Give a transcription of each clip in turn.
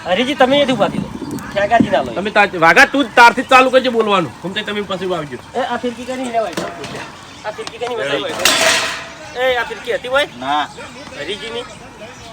હરીજી તમે એથી ઉભા થઈ જાઓ ઠેકાજી ના લો તમે વાઘા તું તારથી ચાલુ કરજે બોલવાનું હું તમે પછી આવજો આ ફિરકી કરી લેવાય આ ફિરકી કરી બતાવી આ ફિરકી હતી હોય ના હરીજી ની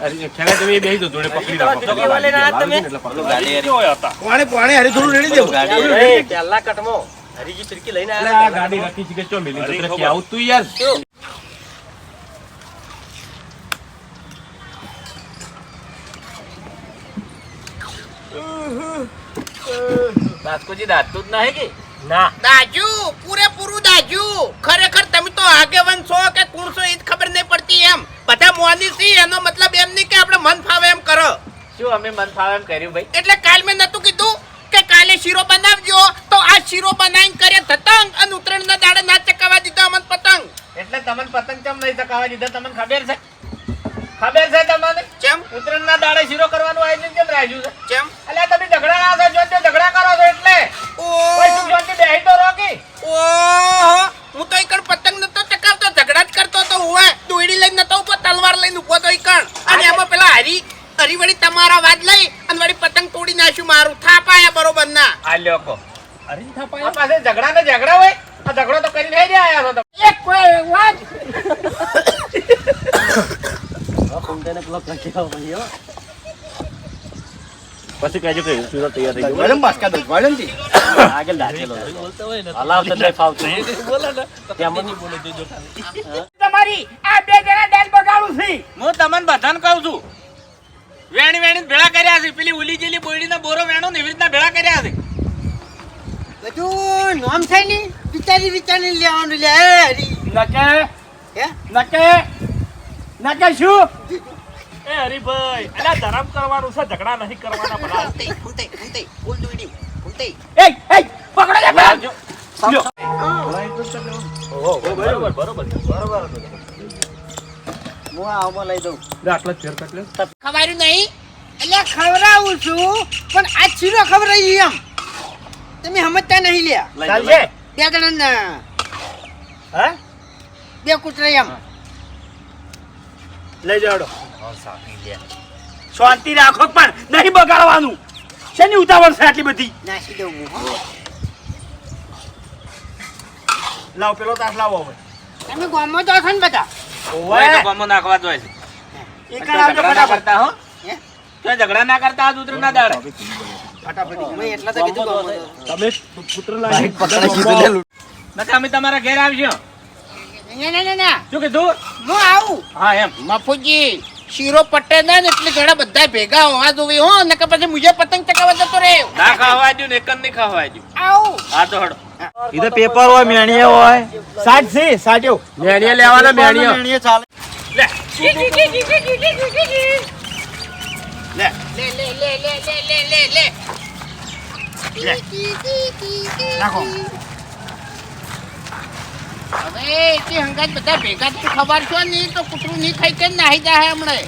અરે ઠેકા તમે બેહી દો જોડે પકડી રાખો ફિરકી વાલે ના તમે ગાડી કેવો હતા પાણી હરી થોડું રેડી દેવું પહેલા કટમો હરીજી ફિરકી લઈને આ આવ્યા ગાડી રાખી છે કે ચો મેલી તો કે આવું તું યાર દાસકોજી દાતું જ નહીં કે ના દાજુ પૂરેપૂરું દાજુ ખરેખર તમે તો આગેવાન છો કે કોણ છો એ જ ખબર નહીં પડતી એમ બધા મોની છે એનો મતલબ એમ નહીં કે આપણે મન ફાવે એમ કરો શું અમે મન ફાવે એમ કર્યું ભાઈ એટલે કાલ મેં નતું કીધું કે કાલે શીરો બનાવજો તો આ શીરો બનાવીને કરે ધતંગ અને ઉત્તરાયણના દાડે ના ચકાવા દીધો અમન પતંગ એટલે તમને પતંગ ચમ નહીં ચકાવા દીધા તમને ખબર છે તમને કેમ ઉત્તરાયણના દાડે શીરો કરવાનું આયોજન કેમ રાખ્યું છે કેમ એટલે તમે ઝઘડા ના છો જો ઝઘડા કરો છો એટલે કોઈ સુખ શાંતિ બેહી તો રોકી ઓહો હું તો ઈકણ પતંગ નતો ચકાવતો ઝઘડા જ કરતો તો હું દોયડી લઈને નતો ઉભો તલવાર લઈને ઉભો તો ઈકણ અને એમાં પેલા હરી વળી તમારા વાત લઈ અને વળી પતંગ તોડી નાખ્યું મારું થાપાયા બરોબર ના આ લોકો હરીજી થાપાયા પાસે ઝઘડા ને ઝઘડા હોય આ ઝઘડો તો કરીને થઈ આયા છો તમે એક કોઈ વાત કુંડને પેલો કચ્યો ભાઈઓ પછી કહેજો કે શીરો તૈયાર થઈ ગયો ગરમ બાસ્કા દો ગરમ થી આગળ દાખલો બોલતો હોય ને હલાવ તો નહીં ફાવતું બોલે ને ત્યાં મને બોલે દેજો તમારી આ બે જણા ડેલ બગાડું છે હું તમને બધાને કહું છું વેણી ભેળા કર્યા છે પેલી ઉલી જેલી બોયડીના બોરો વેણો ને એવી રીતના ભેળા કર્યા છે બધું નોમ થાય ને વિચારી લેવાનું લે હરી નકે હે નકે શું એ હરીભાઈ અલા ધરમ કરવાનું છે ઝઘડા નહીં કરવાના ભલા ફૂંતે ફૂલ દોડી ફૂંતે એ પકડો લે લાવજો. લ્યો બરોબર હું આમાં લઈ દઉં આટલા ફેર કાટલે ખવાયું નહીં એટલે ખવડાવું છું પણ આ ચીરો ખવડાવી એમ તમે સમજતા નહીં લ્યા ચાલશે બે જણા હા બે કૂતરા એમ લઈ જાડો શાંતિ રાખો પણ નહીં બગાડવાનું શેની ઉતાવળ છે આટલી બધી નાસી દઉં હું લાવ પેલો તાસ લાવો હવે તમે ગામમાં તો છો ને બધા ઓય તો ગમો નાખવા જોઈએ છે એક આવજો ફટાફટ કરતા હો હે તો ઝઘડા ના કરતા આ ઉત્તરાયણના દાડે મેં એટલા તો કીધું ગામમાં તો. તમે પુત્ર લાગી નકા અમે તમારા ઘેર આવશું ના શું કીધું હું આવું હા એમ મફુજી શીરો પટે ને એટલે ઘણા બધા ભેગા હોવા જોવે હો નકર પછી મુજે પતંગ ચકાવવા જતો રે ના ખાવા દઉં ને એક જ નહીં ખાવા દઉં આવું હા તો હડો ઇધર પેપર હોય મેણીએ હોય સાટ છે સાટ્યો મેણીએ લેવાના મેણીએ મેણીએ ચાલે લે લે નાખો હવે તે હંગાત બધા ભેગા થી ખબર છો નહીં તો કૂતરું નહીં ખાઈ કે નાહી જાય હમણાં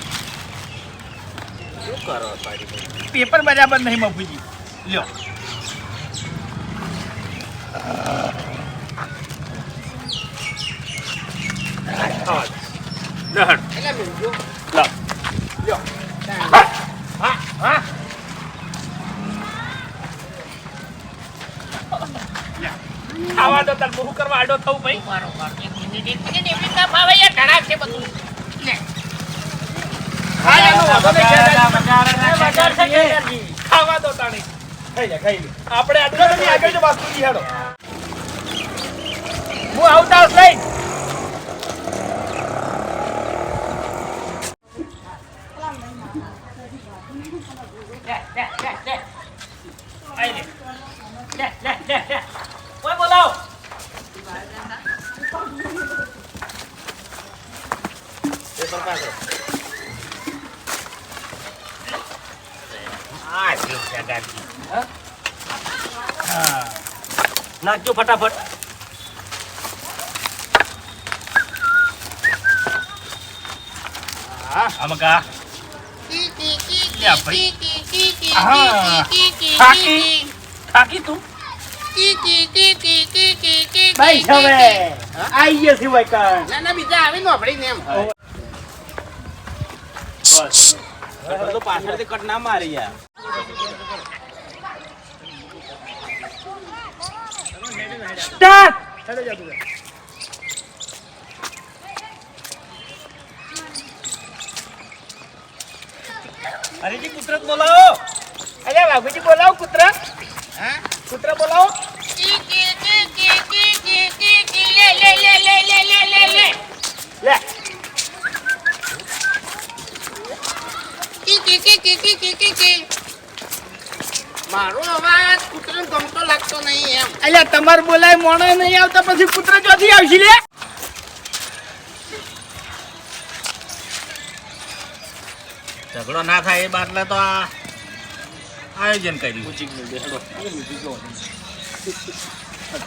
પેપર બરાબર નહીં મફુજી લ્યો એટલે મિલજો ખાવા દો તાર બહુ કરવા આડો થવું ભાઈ મારો મારો એક મિનિટ એવી રીતના ભાવે યાર ઘણા છે બધું લે ખાવા દો તાણી ખાઈ લે આપણે આગળ જો બાસ્તુજી હેડો હું આવતા લઈ ઓય બોલાવ નાખજો ફટાફટ અમકા થાકી તું ભાઈ હવે આઈએ છે ભાઈ કાન ના બીજા આવે નો ભળી ને એમ બસ તો પાછળથી કટ ના મારી યાર. સ્ટાર્ટ. હરીજી કૂતરો બોલાવો. અરે બાબુજી બોલાવો કૂતર. હા કૂતર બોલાવો. કી કી કી કી કી કી કી કી લે લે લે લે લે લે લે લે લે. કી કી કી કી કી કી કી કી મારો અવાજ કૂતરાને ગમતો લાગતો નહીં એમ. અલ્યા તમારે બોલાય મોણો નહીં આવતા પછી કૂતર ચોથી આવશે લે. ઝઘડો ના થાય એ બાટલે તો આ આયોજન કર્યું.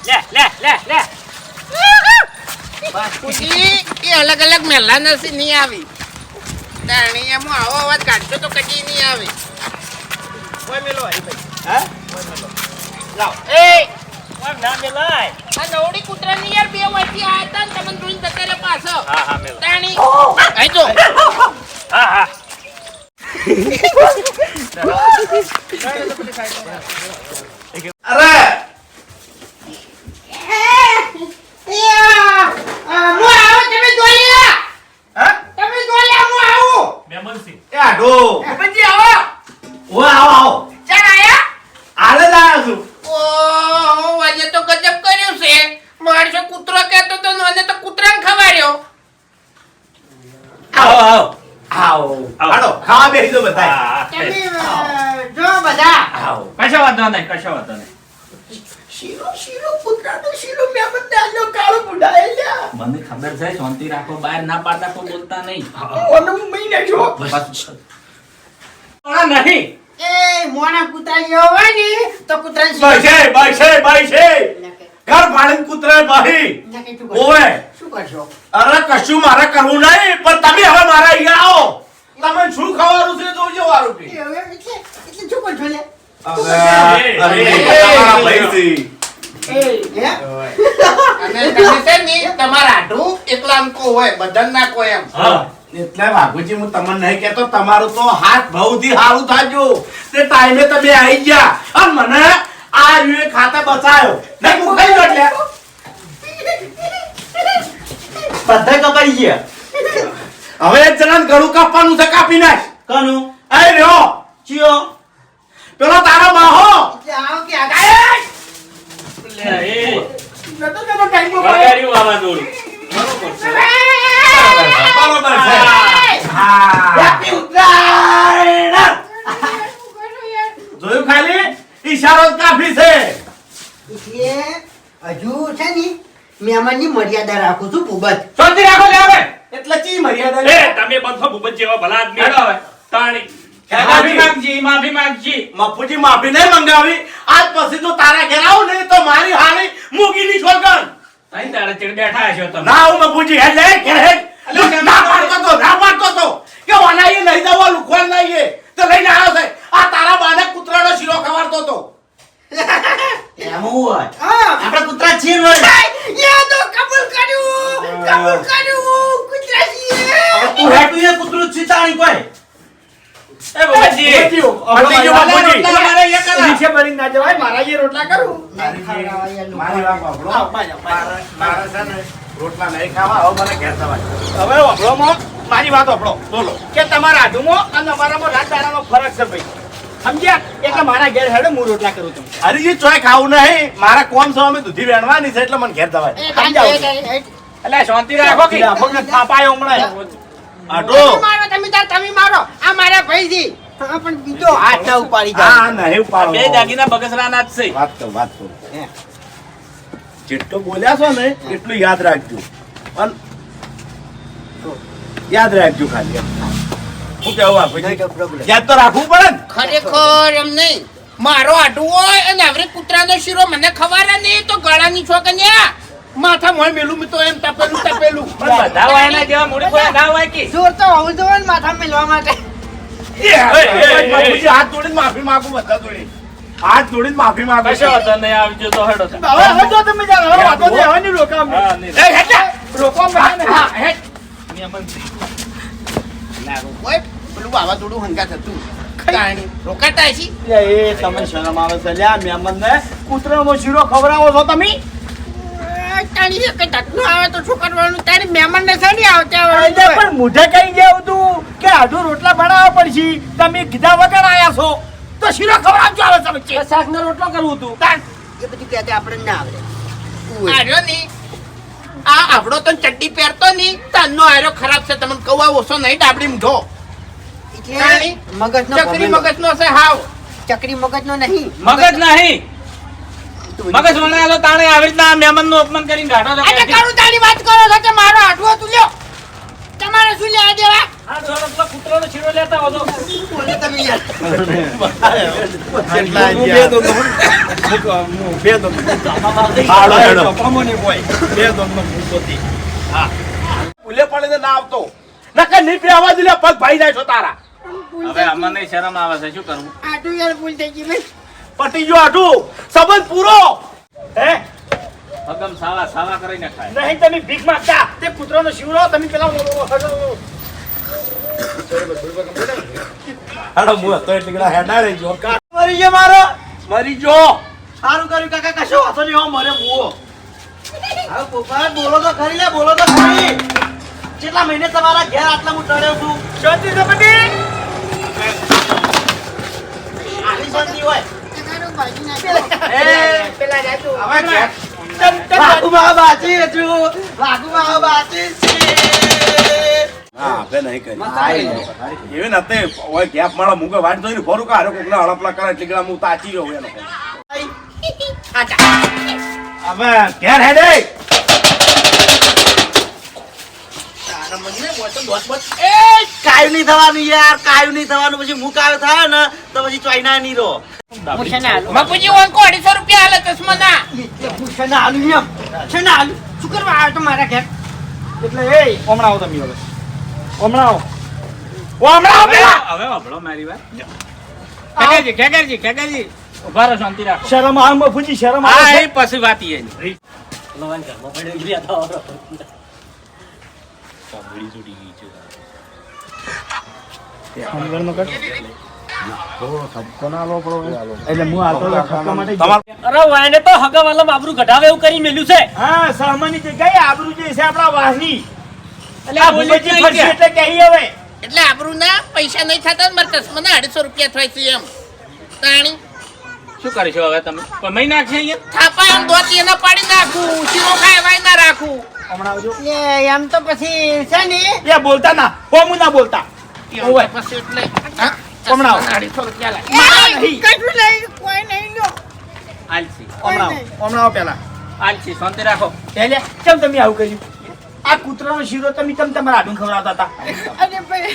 લે લે લે લે. બાપુજી એ અલગ અલગ મહેલા નથી નહીં આવી તાણી એમ આવો અવાજ કાઢશો તો કદી નહીં આવે. કોઈ મેલો હરીભાઈ. હા? એ કોણ ના મેલાય. આ નવડી કૂતરાની યાર બે વાથી આયા તા ને તમને જોઈને જતા રહ્યા પાછો. હા હા મેલો. તાણી આઈ જો હા હા. અરે એ આઢો. બાબુજી આવો. ઓય આવો આવો. હાલે જ આવ્યો છું. ઓહો આજે તો ગજબ કર્યું છે. માણસો કૂતરો કહેતો તો મને તો કૂતરાને ખવાડ્યો. આવો આવો. આવો. હાલો ખાવા બેસી દો બધા. જો બધા આવો. કશો વાંધો નહીં, કશો વાંધો નહીં. મને ખબર છે, શાંતિ રાખો, બહાર ના પાડતા કોઈ બોલતા નહીં. આ નહીં. એ મોણા કૂતરા જેવો હોય ને તો કૂતરાને બાઈશે બાઈશે બાઈશે. ઘર ભાડીને કૂતરા બાહી. ઓય. શું કરશો? અરે કશું મારે કરવું નહીં પણ તમે હવે મારા અહીંયા આવો. તમે શું ખાવાનું છે જોજો વારું કે. એટલે શું કરશો લે? અરે તમારા ભાઈ છે. અને તમે છે ને તમારા આઢું એકલા અંકો હોય બધાને ના કોઈ એમ. હા એટલે વાઘુજી હું તમને નહીં કહેતો તમારું તો હાથ બહુથી સારું થાજો. તે ટાઈમે તમે આવી ગયા અને મને આ રીએ ખાતા બચાયો. નહીં હું ખાઈ લો એટલે. બધા કપાઈ ગયા. હવે એક જણાને ગળું કાપવાનું છે કાપી નાખ. કનું? એ રહ્યો. ચિયો. પેલો તારો માહો. આવો કે આ લે, એ નતો નતો ટાઈમ વગાડ્યું વાવાઝોડું. બરોબર છે. હા. હેપી ઉત્તરાયણ. જોયું ખાલી ઈશારો જ કાફી છે. એટલે હજુ છે ને મહેમાનની મર્યાદા રાખું છું ભૂબત. શાંતિ રાખો લે હવે. એટલે ચી મર્યાદા એ તમે બંધો ભૂપત જેવા ભલા આદમી. હેડો હવે. તાણી માફી માંગજી, માફી માંગજી. મફુજી માફી નહીં મંગાવી. આજ પછી જો તારા ઘેર આવું ને તો મારી હારી મૂગીની છોકર. અહીં તારે ચીડ બેઠા હશો તમે. ના હું મફુજી હે લે ઘેર હે. ના પાડતો તો કે વનાઈએ નહીં દવા લુખવાડ નહીં એ તો લઈને આવ્યો છે. આ તારા બાને કૂતરાનો શીરો ખવાડતો તો. એમ હોય. આપણે કૂતરા છીએ ને. યા તો કબૂલ કર્યું કૂતરા છીએ. હવે તું હેટું એ કૂતરું છીતાણી કોઈ. એ ભગતજી. પતી ગયું મફુજી. તમારે એ કરા. નીચે ભરીને ના જવાય મારા જે રોટલા કરું. મારી વાત સાંભળો. મારા છે ને રોટલા નહીં ખાવા હવે મને ઘેર જવાય. હવે વાપરોમાં મારી વાત વાપરો. બોલો કે તમારા આધુમાં અને અમારામાં રાત દાડામાં ફરક છે ભાઈ. સમજ્યા? એટલે મારા ઘેર હેડો હું રોટલા કરું છું. હરીજી ચોય ખાવું નહીં. મારા કોમ છે અમે દૂધી વેણવાની છે એટલે મને ઘેર જવાય. સમજાવો. એટલે શાંતિ રાખો કે. પગને થાપાયો હમણાં. આટો. તમે મારો આ મારા ભાઈજી. હા પણ બીજો હાથ ના ઉપાડી જાય. હા નહીં ઉપાડો. બે દાગીના બગસરાના જ છે. વાત તો જેટલું બોલ્યા છો ને એટલું યાદ રાખજો. અને યાદ રાખજો ખાલી એમ. હું કેવું આપું યાદ તો રાખવું પડે ને. ખરેખર એમ નહીં મારો આડું હોય અને હવે કૂતરાનો શીરો મને ખવાના નહીં તો ગળાની છોકન્યા માથા મોય મેલું મેં તો એમ તપેલું પણ બધા હોય એના જેવા મૂડી કોઈ ના હોય કે. જોર તો હોવું જોઈએ ને માથા મેલવા માટે. બાપુજી, હાથ જોડીને માફી માંગુ બધા જોડે. હાથ જોડીને માફી માંગુ. કશો વાંધો નહીં, આવજો તો હેડો તમે. હવે જો તમે જાઓ હવે વાતો છે હવે નહીં રોકા અમને. હા, નહીં. એ હેઠા. રોકવા મળે ને. ઓય પેલું વાવાઝોડું હંગાત હતું તાણી રોકાતા હશી એટલે એ તમે શરમ આવે છે લ્યા મહેમાનને કૂતરાનો શીરો ખવડાવો છો તમે તાણી કઈ ટકનું આવે તો શું કરવાનું તારી મહેમાનને છે નહીં આવતા એટલે પણ મોઢે કઈ ગયા તું કે આધું રોટલા બનાવવા પડશે તમે કીધા વગર આયા છો તો શીરો ખવડાવજો આવે છે વચ્ચે શાકનો રોટલો કરવું તું તાણ એ બધું કહેતે આપણે ના આવડે આર્યો નહીં આ આવડો તો ચડ્ડી પહેરતો નહીં તાનનો આર્યો ખરાબ છે તમને કહું આ ઓછો નહીં ડાબડી મૂઢો એટલે મગજનો ચકરી ભમેલો. મગજનો છે હાવ ચકરી મગજનો નહીં મગજ નહીં મગજ વણાય તો તાણે આવી રીતના મહેમાન નું અપમાન કરીને ગાઢો તો આજે કાળું તારી વાત કરો છો કે મારો આઠવો તું લ્યો તમારે શું લેવા દેવા આ થોડો પેલો કૂતરાનો શીરો લેતા હો તો બોલે તમે યાર ભૂલે પડે તો ના આવતો નકર નહીં પીવા દે પગ ભાઈ જાય છો તારા હવે અમને શરમ આવે છે શું કરવું આઠું યાર ભૂલ થઈ ગઈ ભાઈ પટી ગયો આટું સંબંધ પૂરો હે હગમ સાવા સાવા કરીને ખાય નહીં તમે ભીખ માંગતા તે કૂતરાનો શીરો તમે પેલા હાડો મું તો એટલી હેડા રહી ગયો મરી ગયો મારો મરી ગયો સારું કર્યું કાકા કશો વાંધો નહીં હો મરે મુઓ હવે પોપટ બોલો તો ખરી લે બોલો તો ખરી કેટલા મહિને તમારા ઘેર આટલા હું ટળ્યો છું શાંતિ છે બધી આની શાંતિ હોય પેલા જાતું હવે ઘેર વાઘુમાં બાચી છું વાઘુમાં બાચી છે હા બે નહીં કરી એવી નતે ઓય ગેપ મારા મુકે વાટ જોઈને ફરું કા હારે કોકના હળપલા કરે ટીકડા હું તાચી ગયો એનો હવે ઘેર હેડે કાયું નહીં થવાનું યાર કાયું નહીં થવાનું પછી હું કાયો થાય ને તો પછી ચોઈના નહીં રહો બાપુજી ઓનકો 250 રૂપિયા હાલે ચશ્માના એટલે હું છે ને આલુ એમ છે ને આલુ શું કરવા આવ્યો તો મારા ઘેર એટલે એ હમણાં આવો તમે હવે હમણાં આવો હમણાં આવો પેલા હવે વાપરો મારી વાત ખેગરજી ઉભા રહો શાંતિ રાખો શરમ આવે મફુજી શરમ હા આવે એ પછી વાત ઈ એની એટલે હું આતો ઠપકા માટે અરે વાયને તો હગાવાલા આબરૂ ઘટાવે એવું કરી મેલ્યું છે હા સામાન્ય જગ્યાએ આબરૂ જે છે આપણા વાહની એટલે આ બોલી ભૂપતજી જ ફરશે નહીં એટલે કહી હવે એટલે આબરૂ ના પૈસા નહીં થતા ને મારા ચશ્માના 250 રૂપિયા થાય છે એમ તાણી શું કરીશું હવે તમે કમાઈ નાખશે અહીંયા થાપા એમ દોતી એના પાડી નાખું શીરો ખાય વાય ના રાખું હમણાં આવજો એમ તો પછી છે ને એ બોલતા ના હોમું ના બોલતા ઓય પછી એટલે હા, હમણાં ચશ્માના 250 રૂપિયા લાય કશું નહીં કોઈ નહીં લો આલસી હમણાં આવો પેલા આલસી શાંતિ રાખો એટલે કેમ તમે આવું કર્યું આ કૂતરાનો શીરો તમે કેમ તમારા આડું ખવડાવતા હતા અરે ભાઈ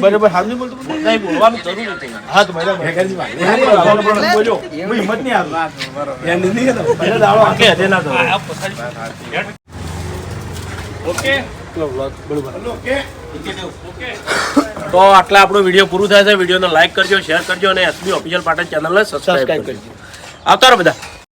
બરોબર હાલ નહીં બોલતો નહીં બોલવાનું જરૂર નથી હા તો બરાબર બોલો હું હિંમત નહીં ઓકે તો આટલા આપણો વિડીયો પૂરું થાય છે વિડીયોને લાઈક કરજો શેર કરજો અને એસબી ઓફિશિયલ પાટણ ચેનલને સબસ્ક્રાઇબ કરજો આવતા રહો બધા